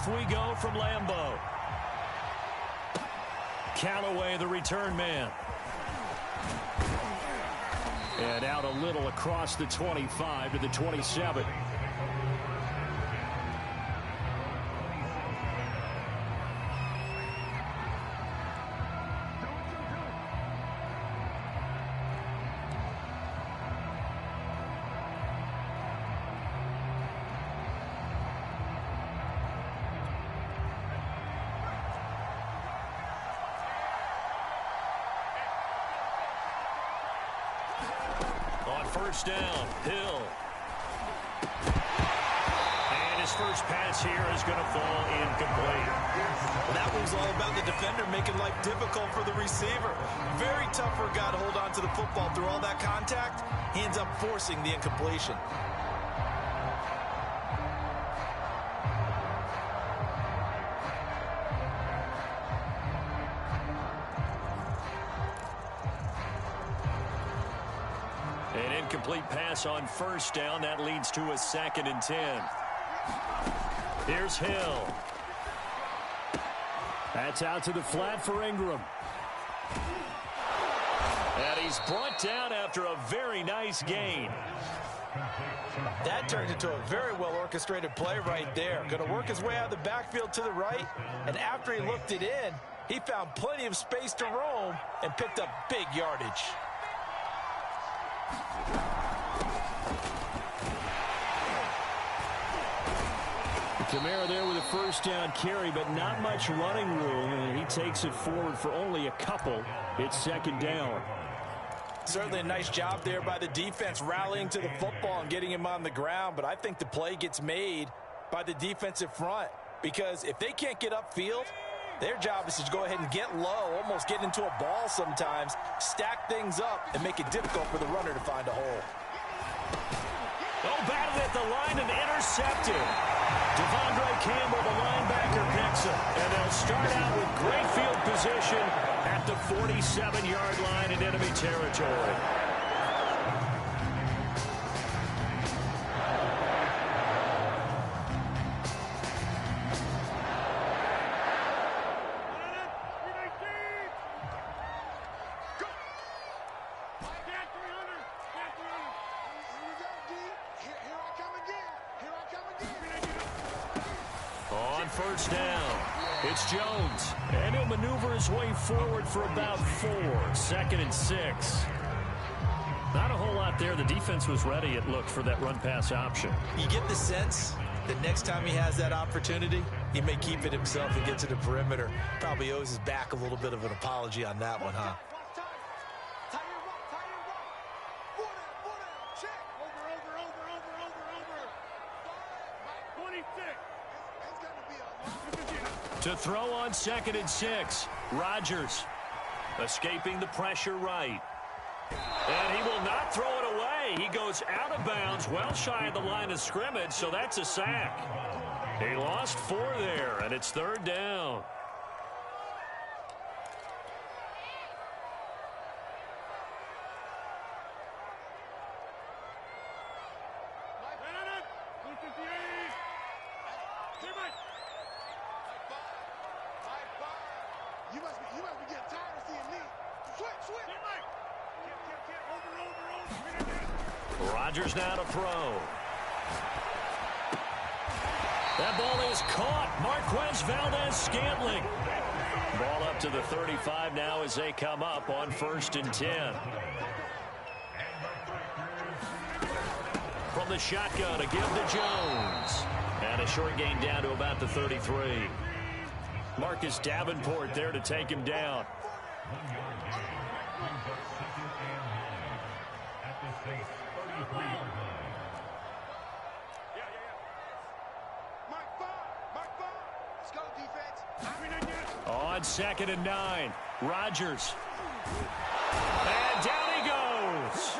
Off we go from Lambeau. Callaway, the return man. And out a little across the 25 to the 27. First down, Hill. And his first pass here is going to fall incomplete. That was all about the defender making life difficult for the receiver. Very tough for a guy to hold on to the football through all that contact. He ends up forcing the incompletion. Complete pass on first down. That leads to a 2nd and 10. Here's Hill. That's out to the flat for Ingram. And he's brought down after a very nice gain. That turned into a very well-orchestrated play right there. Going to work his way out of the backfield to the right. And after he looked it in, he found plenty of space to roam and picked up big yardage. Kamara there with a first down carry, but not much running room, and he takes it forward for only a couple. It's 2nd down. Certainly a nice job there by the defense rallying to the football and getting him on the ground, but I think the play gets made by the defensive front because if they can't get upfield, their job is to go ahead and get low, almost get into a ball sometimes, stack things up, and make it difficult for the runner to find a hole. Oh, batted at the line and intercepted. Devondre Campbell, the linebacker, picks him. And they'll start out with great field position at the 47-yard line in enemy territory. First down. It's Jones. And he'll maneuver his way forward for about 4. 2nd and 6. Not a whole lot there. The defense was ready, it looked, for that run-pass option. You get the sense that next time he has that opportunity, he may keep it himself and get to the perimeter. Probably owes his back a little bit of an apology on that one, huh? To throw on 2nd and 6. Rodgers escaping the pressure right. And he will not throw it away. He goes out of bounds, well shy of the line of scrimmage, so that's a sack. He lost 4 there, and it's 3rd down. Rodgers now to throw. That ball is caught. Marquez Valdes-Scantling. Ball up to the 35 now as they come up on 1st and 10. From the shotgun to give to Jones. And a short gain down to about the 33. Marcus Davenport there to take him down. On 2nd and 9, Rodgers. And down he goes.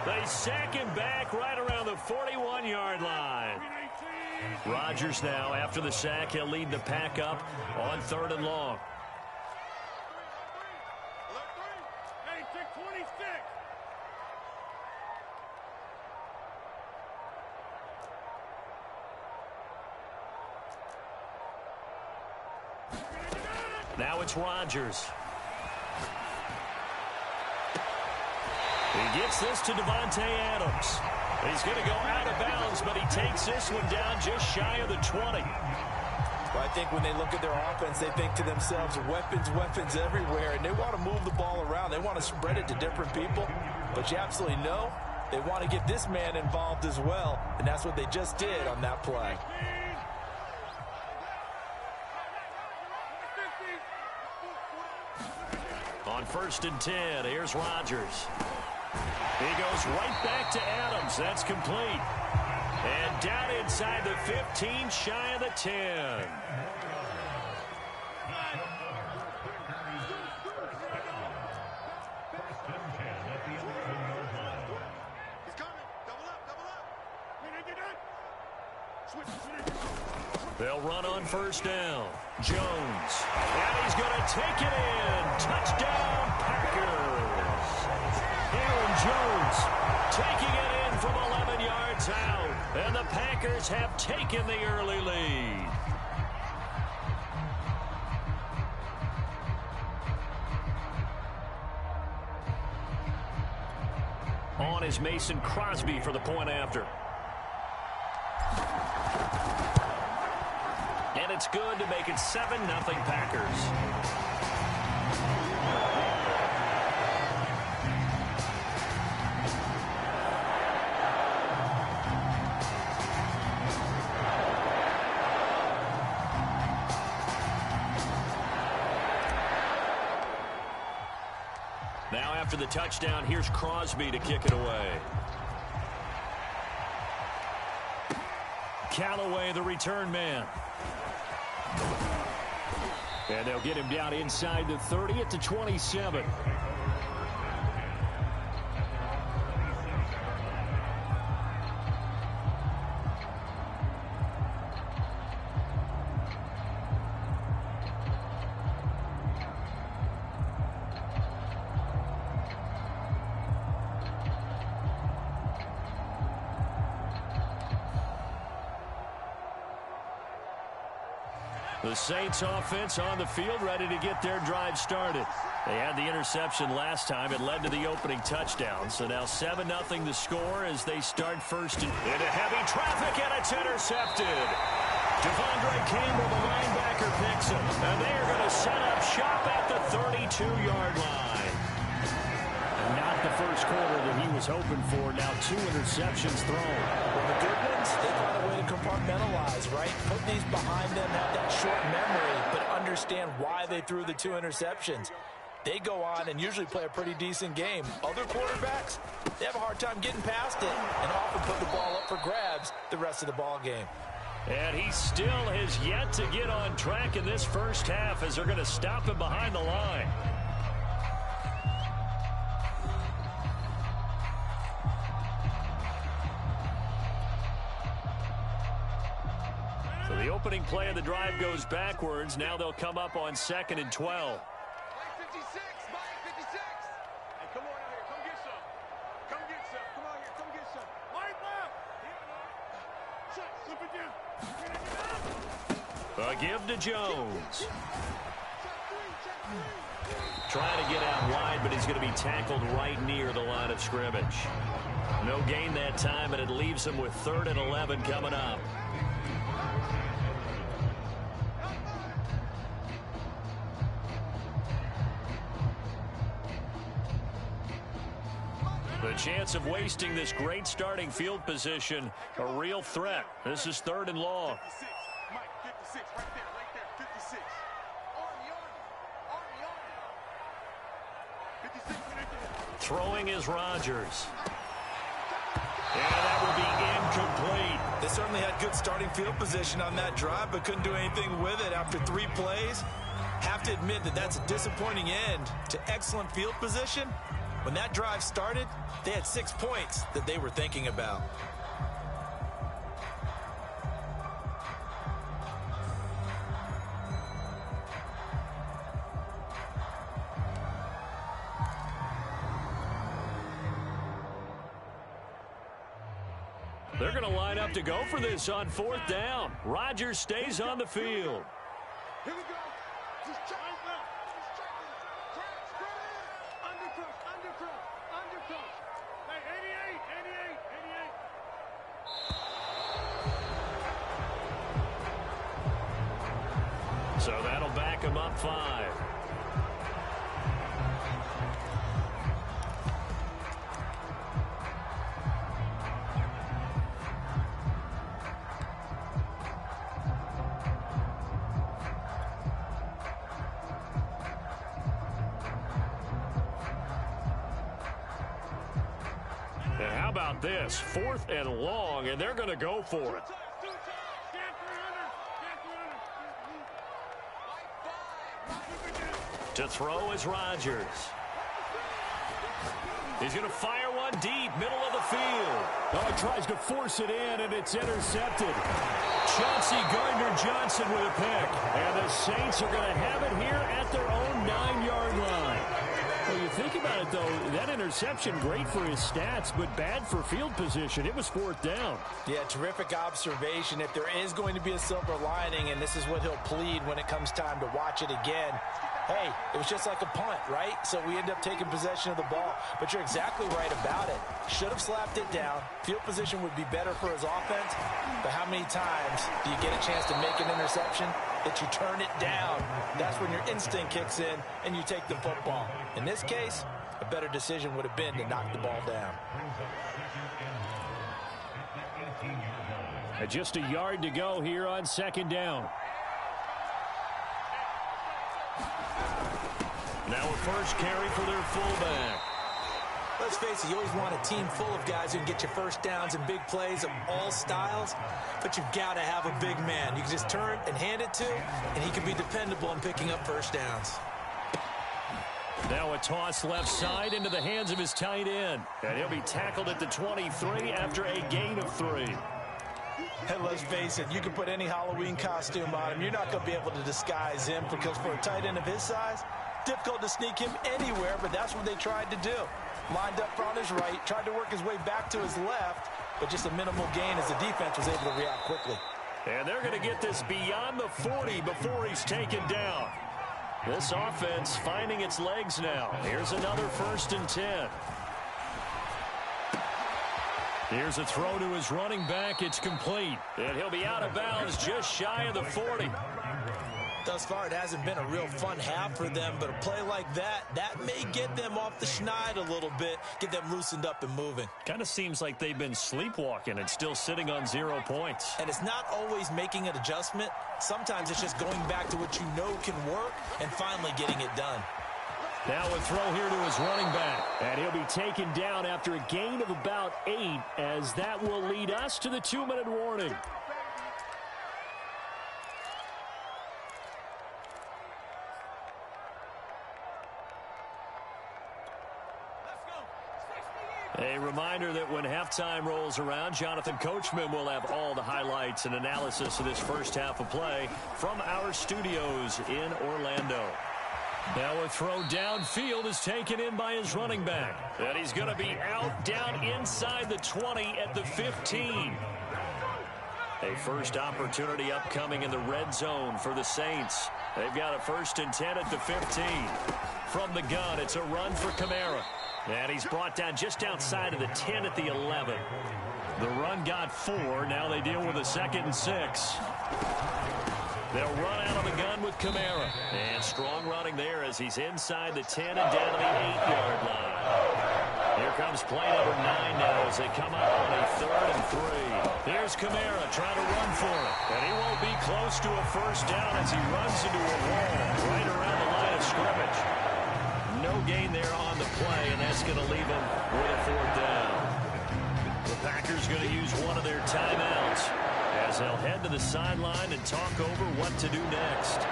They sack him back right around the 41-yard line. Rodgers now, after the sack, he'll lead the pack up on 3rd and long. Now it's Rodgers. He gets this to Davante Adams. He's going to go out of bounds, but he takes this one down just shy of the 20. Well, I think when they look at their offense, they think to themselves, weapons, weapons everywhere, and they want to move the ball around. They want to spread it to different people, but you absolutely know they want to get this man involved as well, and that's what they just did on that play. On 1st and 10, here's Rodgers. He goes right back to Adams. That's complete. And down inside the 15, shy of the 10. They'll run on 1st down. Jones. And he's going to take it in. Touchdown, Packers. Aaron Jones taking it in from 11 yards out. And the Packers have taken the early lead. On is Mason Crosby for the point after. And it's good to make it 7-0 Packers. Now after the touchdown, here's Crosby to kick it away. Callaway, the return man. And they'll get him down inside the 30 at the 27. The Saints offense on the field, ready to get their drive started. They had the interception last time. It led to the opening touchdown. So now 7-0 the score as they start first into heavy traffic, and it's intercepted. Devondre Campbell, the linebacker, picks him. And they are going to set up shop at the 32-yard line. And not the first quarter that he was hoping for. Now 2 interceptions thrown. Well, the good ones, they find a way to compartmentalize, right? Put these behind them, have that short memory, but understand why they threw the 2 interceptions. They go on and usually play a pretty decent game. Other quarterbacks, they have a hard time getting past it and often put the ball up for grabs the rest of the ball game. And he still has yet to get on track in this first half as they're going to stop him behind the line. So the opening play of the drive goes backwards. Now they'll come up on 2nd and 12. A give to Jones. Trying to get out wide, but he's going to be tackled right near the line of scrimmage. No gain that time, and it leaves him with 3rd and 11 coming up. The chance of wasting this great starting field position, a real threat. This is 3rd and long. Throwing is Rodgers. And that will be incomplete. They certainly had good starting field position on that drive, but couldn't do anything with it after 3 plays. Have to admit that that's a disappointing end to excellent field position. When that drive started, they had 6 points that they were thinking about. They're going to line up to go for this on 4th down. Rodgers stays on the field. Here we go. So that'll back him up 5. And how about this? 4th and long, and they're going to go for it. To throw is Rodgers. He's going to fire one deep, middle of the field. Oh, he tries to force it in, and it's intercepted. Chauncey Gardner-Johnson with a pick. And the Saints are going to have it here at their own 9-yard line. Well, you think about it, though, that interception, great for his stats, but bad for field position. It was 4th down. Yeah, terrific observation. If there is going to be a silver lining, and this is what he'll plead when it comes time to watch it again, hey, it was just like a punt, right? So we end up taking possession of the ball. But you're exactly right about it. Should have slapped it down. Field position would be better for his offense. But how many times do you get a chance to make an interception that you turn it down? That's when your instinct kicks in and you take the football. In this case, a better decision would have been to knock the ball down. Just a yard to go here on 2nd down. Now a first carry for their fullback. Let's face it, you always want a team full of guys who can get you first downs and big plays of all styles, but you've got to have a big man. You can just turn and hand it to, and he can be dependable in picking up first downs. Now a toss left side into the hands of his tight end. And he'll be tackled at the 23 after a gain of 3. And let's face it, you can put any Halloween costume on him. You're not going to be able to disguise him because for a tight end of his size, difficult to sneak him anywhere, but that's what they tried to do. Lined up on his right, tried to work his way back to his left, but just a minimal gain as the defense was able to react quickly. And they're going to get this beyond the 40 before he's taken down. This offense finding its legs now. Here's another 1st and 10. Here's a throw to his running back. It's complete. And he'll be out of bounds just shy of the 40. Thus far, it hasn't been a real fun half for them, but a play like that may get them off the schneid a little bit, get them loosened up and moving. Kind of seems like they've been sleepwalking and still sitting on 0 points. And it's not always making an adjustment. Sometimes it's just going back to what you know can work and finally getting it done. Now a throw here to his running back. And he'll be taken down after a gain of about 8, as that will lead us to the 2-minute warning. A reminder that when halftime rolls around, Jonathan Coachman will have all the highlights and analysis of this first half of play from our studios in Orlando. Now a throw downfield is taken in by his running back. And he's going to be out down inside the 20 at the 15. A first opportunity upcoming in the red zone for the Saints. They've got a 1st and 10 at the 15. From the gun, it's a run for Kamara. And he's brought down just outside of the 10 at the 11. The run got 4. Now they deal with a 2nd and 6. They'll run out of the gun with Kamara. And strong running there as he's inside the 10 and down to the 8-yard line. Here comes play number 9 now as they come up on a 3rd and 3. Here's Kamara trying to run for it. And he won't be close to a first down as he runs into a wall right around the line of scrimmage. No gain there on the play, and that's going to leave him with a 4th down. The Packers going to use one of their timeouts as they'll head to the sideline and talk over what to do next.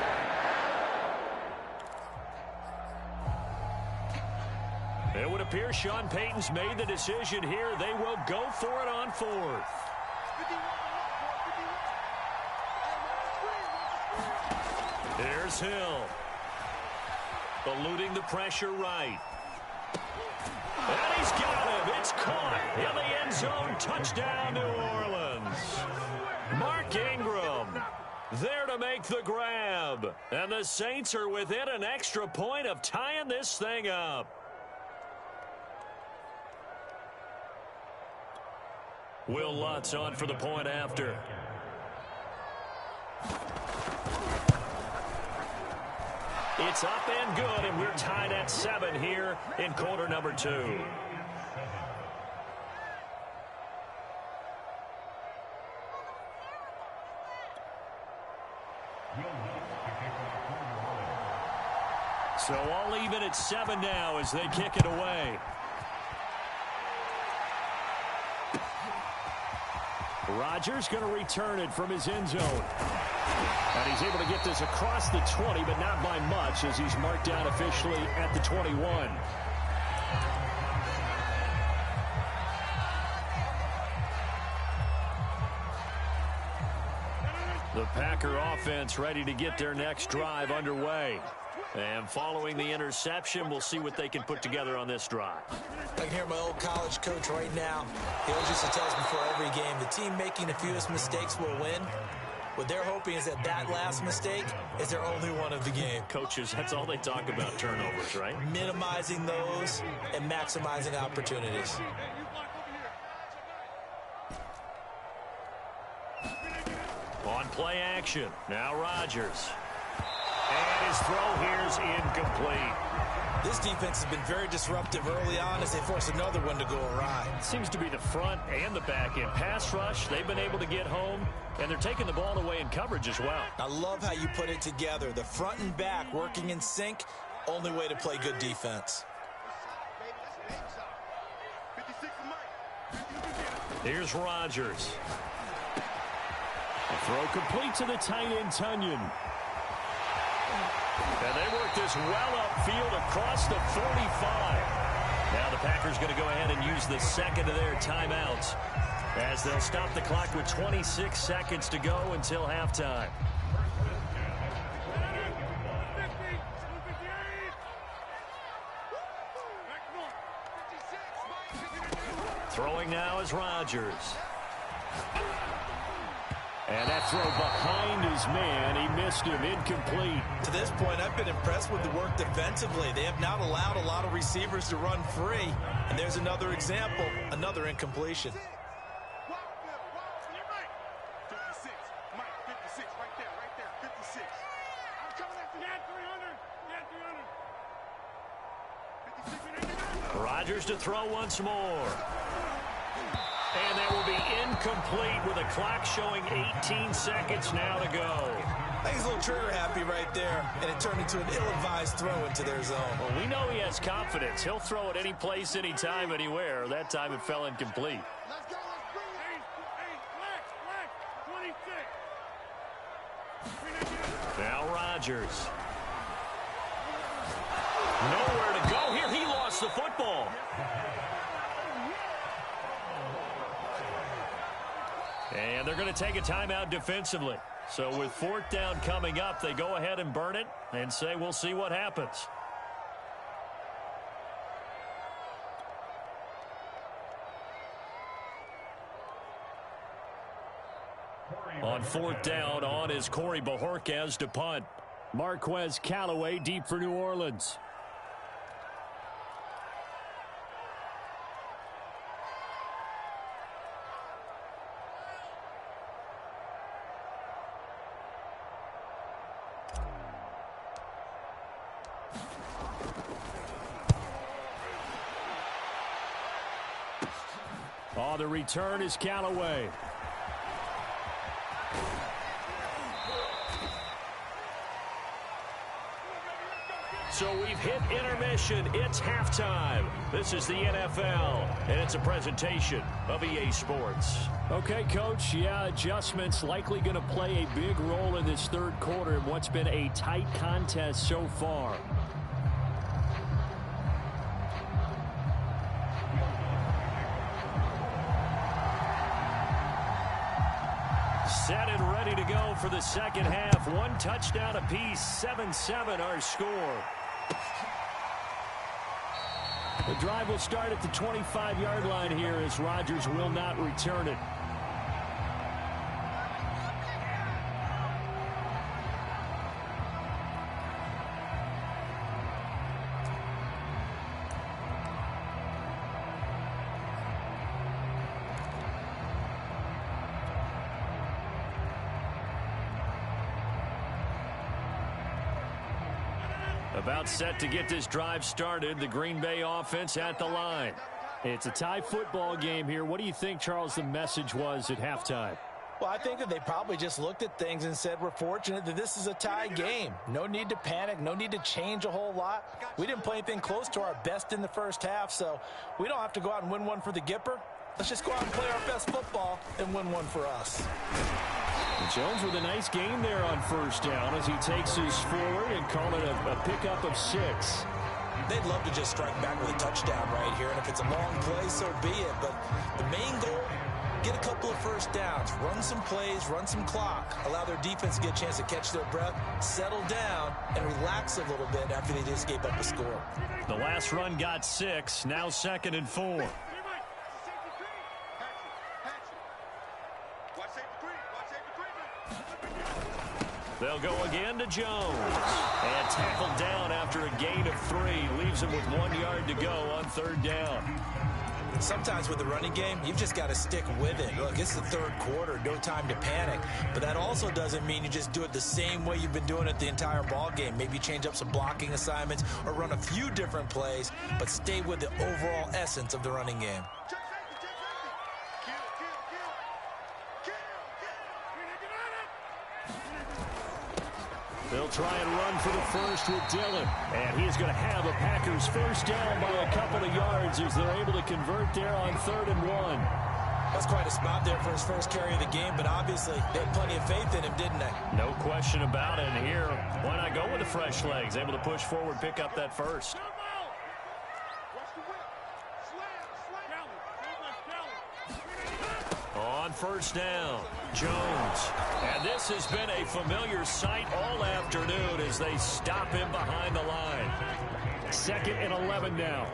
It would appear Sean Payton's made the decision here. They will go for it on 4th. Here's Hill. Eluding the pressure right. And he's got him. It's caught in the end zone. Touchdown, New Orleans. Mark Ingram There to make the grab. And the Saints are within an extra point of tying this thing up. Will Lutz on for the point after. It's up and good, and we're tied at 7 here in quarter number 2. So all even at 7 now as they kick it away. Rodgers going to return it from his end zone. And he's able to get this across the 20, but not by much as he's marked down officially at the 21. The Packer offense ready to get their next drive underway. And following the interception, we'll see what they can put together on this drive. I can hear my old college coach right now. He always used to tell us before every game, the team making the fewest mistakes will win. What they're hoping is that last mistake is their only one of the game. Coaches, that's all they talk about, turnovers, right? Minimizing those and maximizing opportunities. On play action, now Rodgers. And his throw here's incomplete. This defense has been very disruptive early on as they force another one to go awry. Seems to be the front and the back end. Pass rush, they've been able to get home, and they're taking the ball away in coverage as well. I love how you put it together. The front and back working in sync, only way to play good defense. Here's Rodgers. A throw complete to the tight end, Tunyon. And they work this well upfield across the 45. Now the Packers going to go ahead and use the second of their timeouts as they'll stop the clock with 26 seconds to go until halftime. Throwing now is Rodgers. And that throw behind his man. He missed him. Incomplete. To this point, I've been impressed with the work defensively. They have not allowed a lot of receivers to run free. And there's another example, another incompletion. 56, Mike, 56, right there, 56. I'm coming after that, 300. Rodgers to throw once more. And that will be incomplete with a clock showing 18 seconds now to go. I think he's a little trigger happy right there, and it turned into an ill-advised throw into their zone. Well, we know he has confidence. He'll throw it any place, anytime, anywhere. That time it fell incomplete. Let's go, let's bring it. 26. Now Rodgers. Nowhere to go here. He lost the football. And they're going to take a timeout defensively. So with 4th down coming up, they go ahead and burn it and say we'll see what happens. On 4th down, on is Corey Bojorquez to punt. Marquez Callaway deep for New Orleans. Oh, the return is Callaway. So we've hit intermission. It's halftime. This is the NFL, and it's a presentation of EA Sports. Okay, Coach, yeah, adjustments likely going to play a big role in this third quarter in what's been a tight contest so far. Set and ready to go for the second half. One touchdown apiece, 7-7 our score. The drive will start at the 25-yard line here as Rodgers will not return it. About set to get this drive started. The Green Bay offense at the line. It's a tie football game here. What do you think, Charles, the message was at halftime? Well, I think that they probably just looked at things and said, we're fortunate that this is a tie game. No need to panic. No need to change a whole lot. We didn't play anything close to our best in the first half, so we don't have to go out and win one for the Gipper. Let's just go out and play our best football and win one for us. Jones with a nice gain there on first down as he takes us forward and call it a pickup of 6. They'd love to just strike back with a touchdown right here, and if it's a long play, so be it. But the main goal, get a couple of first downs, run some plays, run some clock, allow their defense to get a chance to catch their breath, settle down, and relax a little bit after they just gave up a score. The last run got 6, now 2nd and 4. They'll go again to Jones. And tackled down after a gain of 3. Leaves him with 1 yard to go on 3rd down. Sometimes with the running game, you've just got to stick with it. Look, it's the 3rd quarter, no time to panic. But that also doesn't mean you just do it the same way you've been doing it the entire ball game. Maybe change up some blocking assignments or run a few different plays, but stay with the overall essence of the running game. They'll try and run for the first with Dillon. And he's going to have a Packers first down by a couple of yards as they're able to convert there on 3rd and 1. That's quite a spot there for his first carry of the game, but obviously they had plenty of faith in him, didn't they? No question about it. And here, why not go with the fresh legs? Able to push forward, pick up that first. On first down, Jones. And this has been a familiar sight all afternoon as they stop him behind the line. 2nd and 11 now.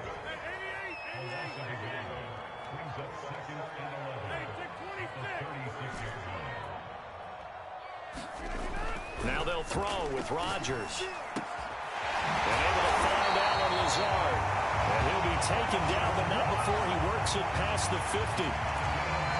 Now they'll throw with Rodgers. And able to find Allen Lazard. And he'll be taken down, but not before he works it past the 50.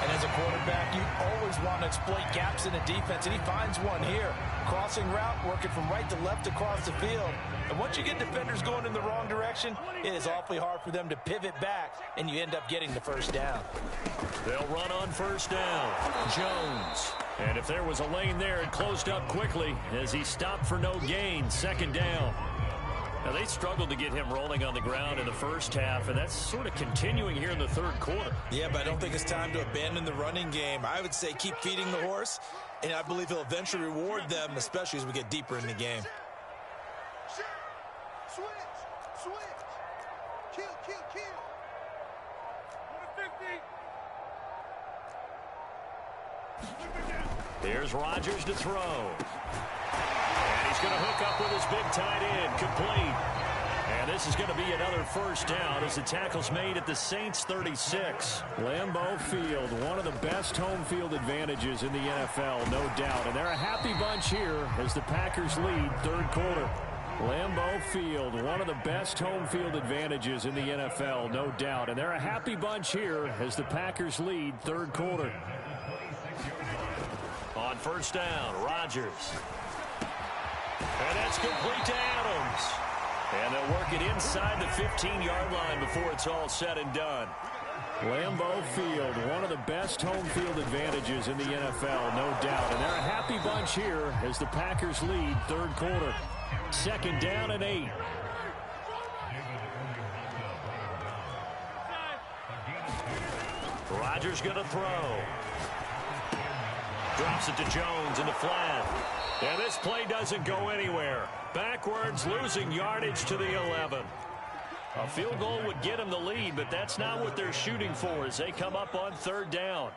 And as a quarterback, you always want to exploit gaps in the defense, and he finds one here. Crossing route, working from right to left across the field. And once you get defenders going in the wrong direction, it is awfully hard for them to pivot back, and you end up getting the first down. They'll run on first down. Jones. And if there was a lane there, it closed up quickly as he stopped for no gain. 2nd down. Now, they struggled to get him rolling on the ground in the first half, and that's sort of continuing here in the 3rd quarter. Yeah, but I don't think it's time to abandon the running game. I would say keep feeding the horse, and I believe he'll eventually reward them, especially as we get deeper in the game. Switch. Kill. Here's Rodgers to throw. And he's going to hook up with his big tight end, complete. And this is going to be another first down as the tackle's made at the Saints' 36. Lambeau Field, one of the best home field advantages in the NFL, no doubt. And they're a happy bunch here as the Packers lead 3rd quarter. Lambeau Field, one of the best home field advantages in the NFL, no doubt. And they're a happy bunch here as the Packers lead 3rd quarter. On first down, Rodgers. And that's complete to Adams. And they'll work it inside the 15-yard line before it's all said and done. Lambeau Field, one of the best home field advantages in the NFL, no doubt. And they're a happy bunch here as the Packers lead 3rd quarter. 2nd down and 8. Rodgers going to throw. Drops it to Jones in the flat. And this play doesn't go anywhere. Backwards, losing yardage to the 11. A field goal would get them the lead, but that's not what they're shooting for as they come up on 3rd down.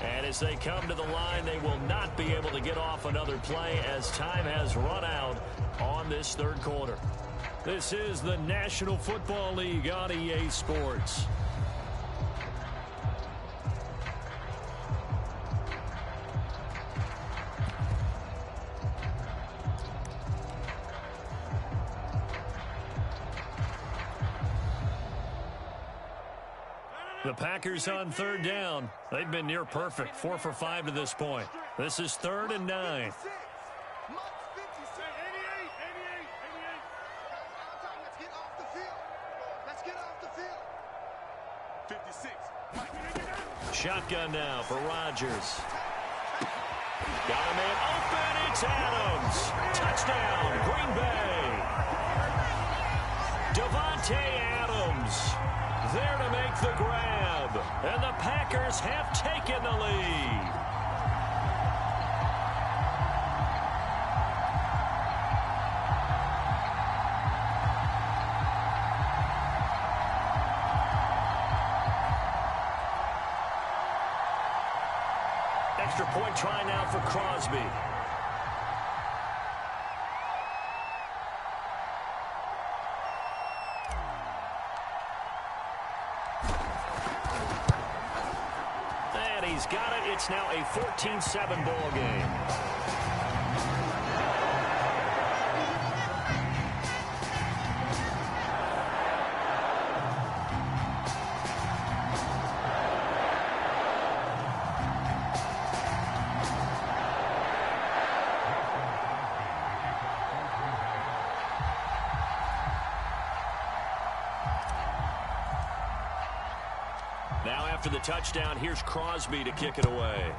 And as they come to the line, they will not be able to get off another play as time has run out on this 3rd quarter. This is the National Football League on EA Sports. The Packers on third down. They've been near perfect, 4 for 5 to this point. This is 3rd and 9. Shotgun now for Rodgers. Got a man open. It's Adams. Touchdown, Green Bay. Davante Adams there to make the grab. And the Packers have taken the lead. Extra point try now for Crosby. And he's got it. It's now a 14-7 ball game. Now after the touchdown, here's Crosby to kick it away.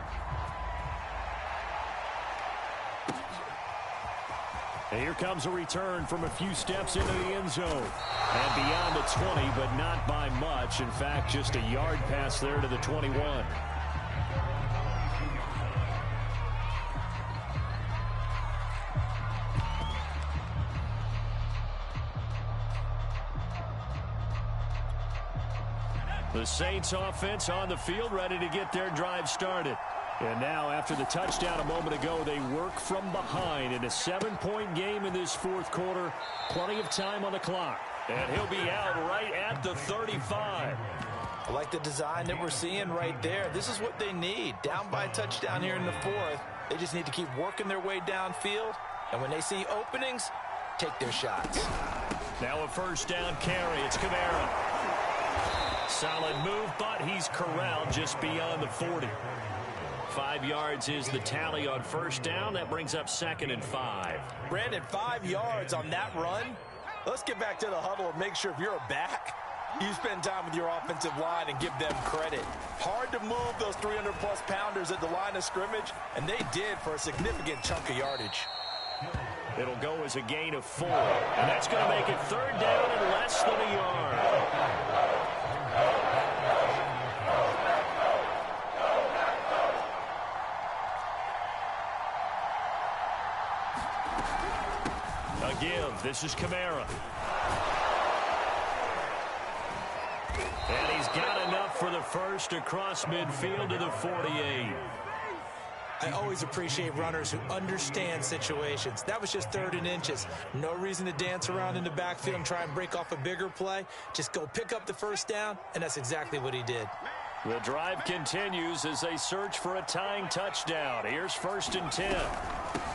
And here comes a return from a few steps into the end zone. And beyond the 20, but not by much. In fact, just a yard pass there to the 21. The Saints offense on the field, ready to get their drive started. And now, after the touchdown a moment ago, they work from behind in a 7-point game in this fourth quarter. Plenty of time on the clock. And he'll be out right at the 35. I like the design that we're seeing right there. This is what they need. Down by a touchdown here in the fourth. They just need to keep working their way downfield. And when they see openings, take their shots. Now a first down carry. It's Kamara. Solid move, but he's corralled just beyond the 40. 5 yards is the tally on first down. That brings up 2nd and 5. Brandon, 5 yards on that run. Let's get back to the huddle and make sure if you're a back, you spend time with your offensive line and give them credit. Hard to move those 300-plus pounders at the line of scrimmage, and they did for a significant chunk of yardage. It'll go as a gain of 4, and that's going to make it third down and less than a yard. A give. This is Kamara. And he's got enough for the first across midfield to the 48. I always appreciate runners who understand situations. That was just 3rd and inches. No reason to dance around in the backfield and try and break off a bigger play. Just go pick up the first down, and that's exactly what he did. The drive continues as they search for a tying touchdown. Here's 1st and 10.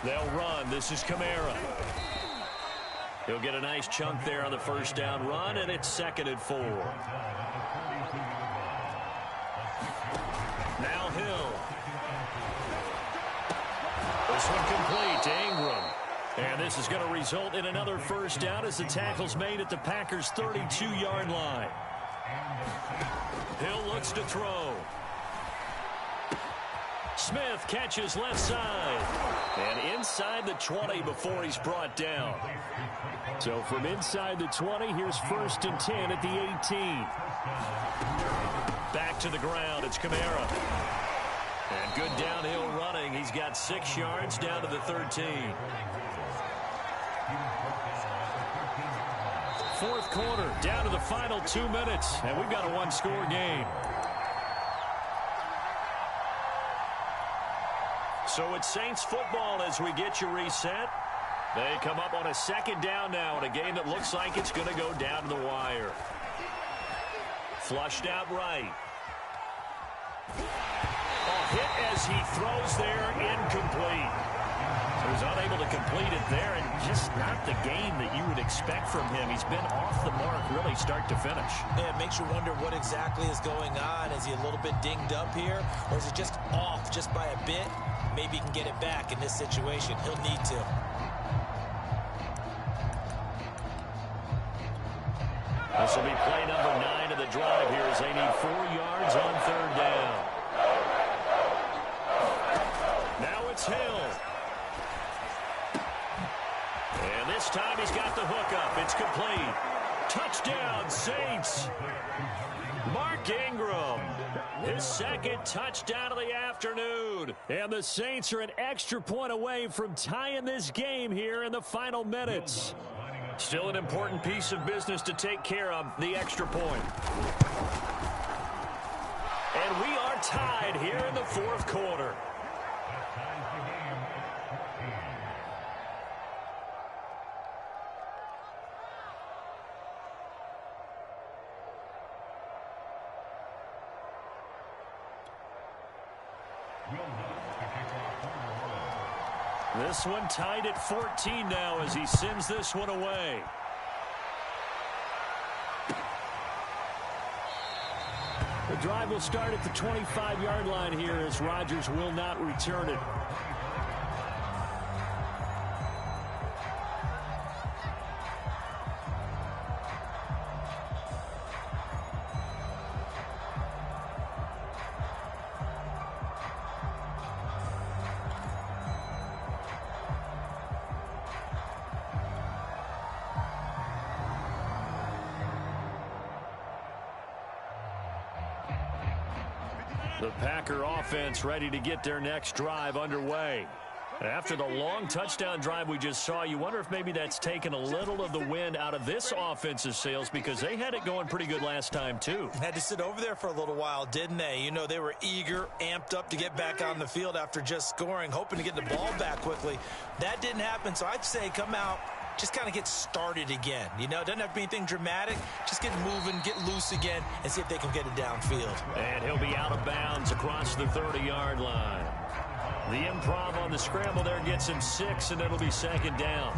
They'll run. This is Kamara. He'll get a nice chunk there on the first down run, and it's 2nd and 4. Now Hill. This one complete to Ingram. And this is going to result in another first down as the tackle's made at the Packers' 32-yard line. Hill looks to throw. Smith catches left side. And inside the 20 before he's brought down. So from inside the 20, here's 1st and 10 at the 18. Back to the ground. It's Kamara. And good downhill running. He's got 6 yards down to the 13. Fourth quarter, down to the final 2 minutes. And we've got a one-score game. So it's Saints football as we get you reset. They come up on a 2nd down now in a game that looks like it's going to go down to the wire. Flushed out right. A hit as he throws there, incomplete. So he's unable to complete it there, and just not the game that you would expect from him. He's been off the mark really start to finish. Yeah, it makes you wonder what exactly is going on. Is he a little bit dinged up here, or is it just off just by a bit? Maybe he can get it back in this situation. He'll need to. This will be play number 9 of the drive here as they need 4 yards on third down. Now it's Hill. And this time he's got the hook up. It's complete. Touchdown, Saints. Mark Ingram, his second touchdown of the afternoon. And the Saints are an extra point away from tying this game here in the final minutes. Still an important piece of business to take care of, the extra point. And we are tied here in the fourth quarter. This one tied at 14 now as he sends this one away. The drive will start at the 25-yard line here as Rodgers will not return it. The Packer offense ready to get their next drive underway. After the long touchdown drive we just saw, you wonder if maybe that's taken a little of the wind out of this offense's sails because they had it going pretty good last time too. Had to sit over there for a little while, didn't they? You know, they were eager, amped up to get back on the field after just scoring, hoping to get the ball back quickly. That didn't happen, so I'd say come out, just kind of get started again. You know, it doesn't have to be anything dramatic. Just get moving, get loose again, and see if they can get it downfield. And he'll be out of bounds across the 30-yard line. The improv on the scramble there gets him 6, and it'll be second down.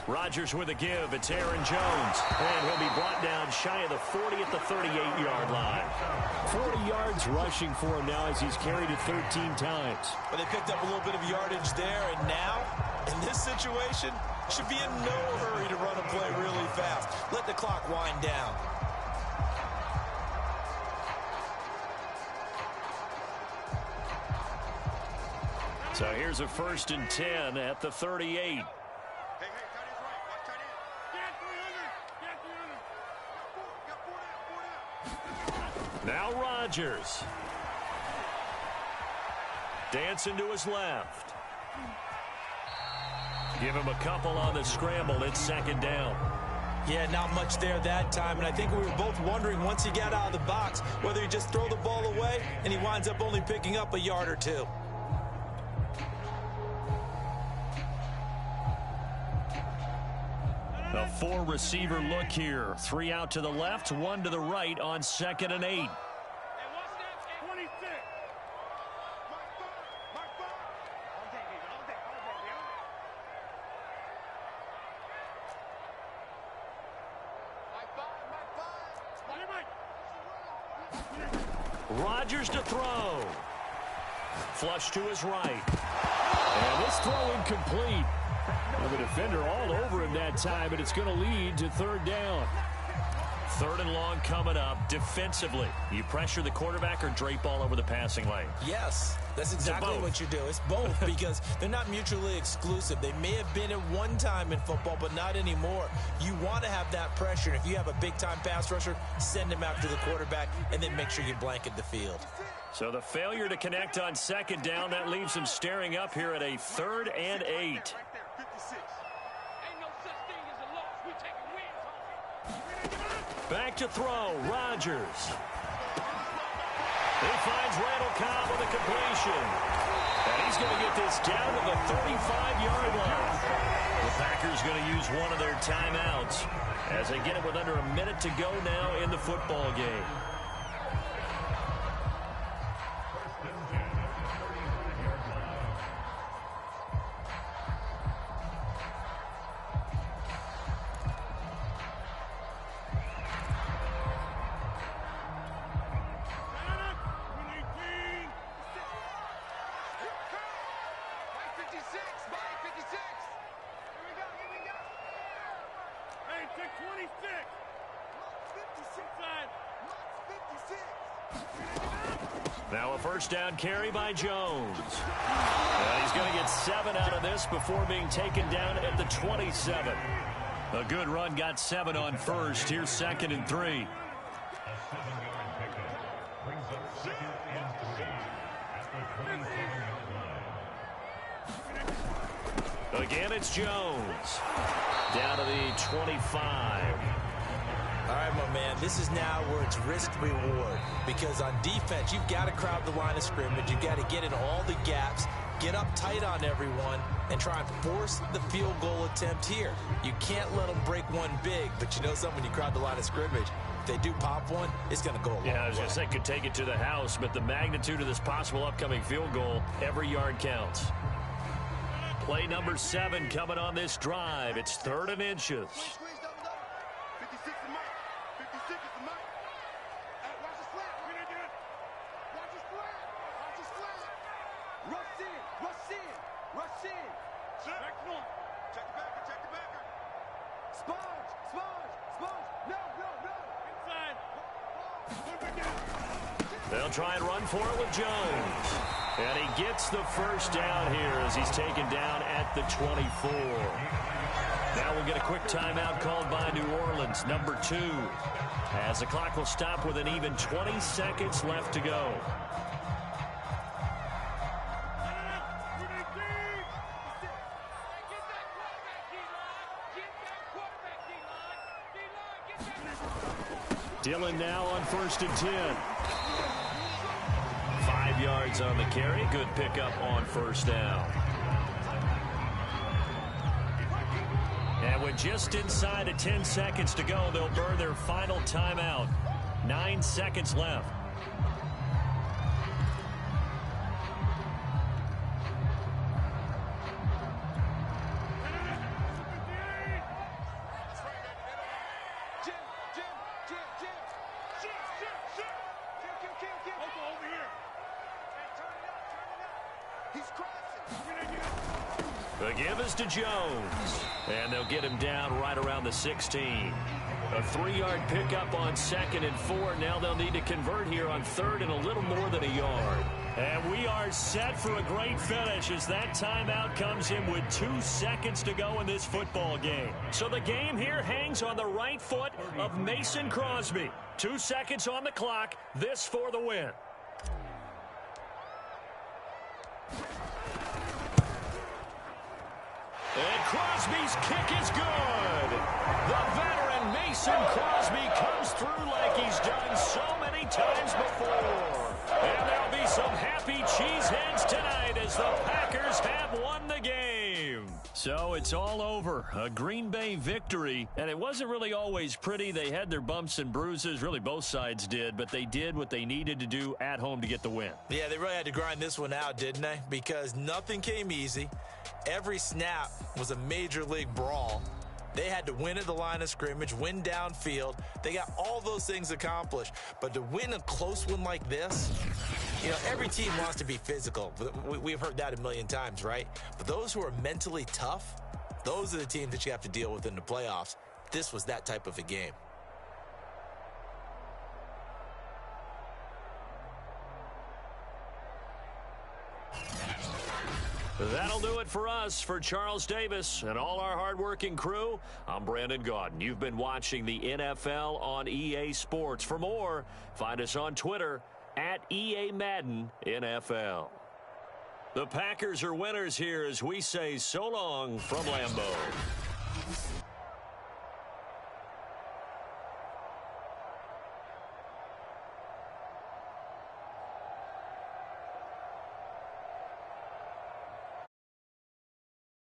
Rodgers with a give. It's Aaron Jones. And he'll be brought down shy of the 40 at the 38-yard line. 40 yards rushing for him now as he's carried it 13 times. But they picked up a little bit of yardage there, and now, in this situation, should be in no hurry to run a play really fast. Let the clock wind down. So here's a 1st and 10 at the 38. Now Rodgers. Dancing to his left. Give him a couple on the scramble. It's second down. Yeah, not much there that time, and I think we were both wondering once he got out of the box whether he just throw the ball away and he winds up only picking up a yard or two. A 4-receiver look here. 3 out to the left, 1 to the right on 2nd and 8. Rodgers to throw. Flush to his right. And this throw incomplete. Well, the defender all over him that time, and it's going to lead to 3rd down. 3rd and long coming up. Defensively, you pressure the quarterback or drape all over the passing lane? Yes, that's exactly what you do. It's both because they're not mutually exclusive. They may have been at one time in football, but not anymore. You want to have that pressure. And if you have a big-time pass rusher, send him after the quarterback and then make sure you blanket the field. So the failure to connect on 2nd down, that leaves him staring up here at a 3rd and 8. Back to throw, Rodgers. He finds Randall Cobb with a completion. And he's going to get this down to the 35-yard line. The Packers going to use one of their timeouts as they get it with under a minute to go now in the football game. Now a first down carry by Jones. And he's going to get 7 out of this before being taken down at the 27. A good run, got 7 on first. Here's 2nd and 3. Again, it's Jones. Down to the 25. All right, my man, this is now where it's risk-reward. Because on defense, you've got to crowd the line of scrimmage. You've got to get in all the gaps, get up tight on everyone, and try and force the field goal attempt here. You can't let them break one big, but you know something, when you crowd the line of scrimmage, if they do pop one, it's going to go a long way. Yeah, I was going to say, could take it to the house, but the magnitude of this possible upcoming field goal, every yard counts. Play number 7 coming on this drive. It's 3rd and inches. They'll try and run for it with Jones. And he gets the first down here as he's taken down at the 24. Now we'll get a quick timeout called by New Orleans, number 2. As the clock will stop with an even 20 seconds left to go. Dillon now on 1st and 10. 5 yards on the carry. Good pickup on first down. And with just inside of 10 seconds to go, they'll burn their final timeout. 9 seconds left. The give is to Jones. And they'll get him down right around the 16. A 3-yard pickup on 2nd and 4. Now they'll need to convert here on 3rd and a little more than a yard. And we are set for a great finish as that timeout comes in with 2 seconds to go in this football game. So the game here hangs on the right foot of Mason Crosby. 2 seconds on the clock. This for the win. And Crosby's kick is good. The veteran Mason Crosby comes through like he's done so many times before. And there'll be some happy cheeseheads tonight as the Packers have won the game. So it's all over. A Green Bay victory. And it wasn't really always pretty. They had their bumps and bruises. Really, both sides did. But they did what they needed to do at home to get the win. Yeah, they really had to grind this one out, didn't they? Because nothing came easy. Every snap was a major league brawl. They had to win at the line of scrimmage, win downfield. They got all those things accomplished. But to win a close one like this, you know, every team wants to be physical. We've heard that a million times, right? But those who are mentally tough, those are the teams that you have to deal with in the playoffs. This was that type of a game. That'll do it for us. For Charles Davis and all our hardworking crew, I'm Brandon Gaudin. You've been watching the NFL on EA Sports. For more, find us on Twitter at EA Madden NFL. The Packers are winners here as we say so long from Lambeau.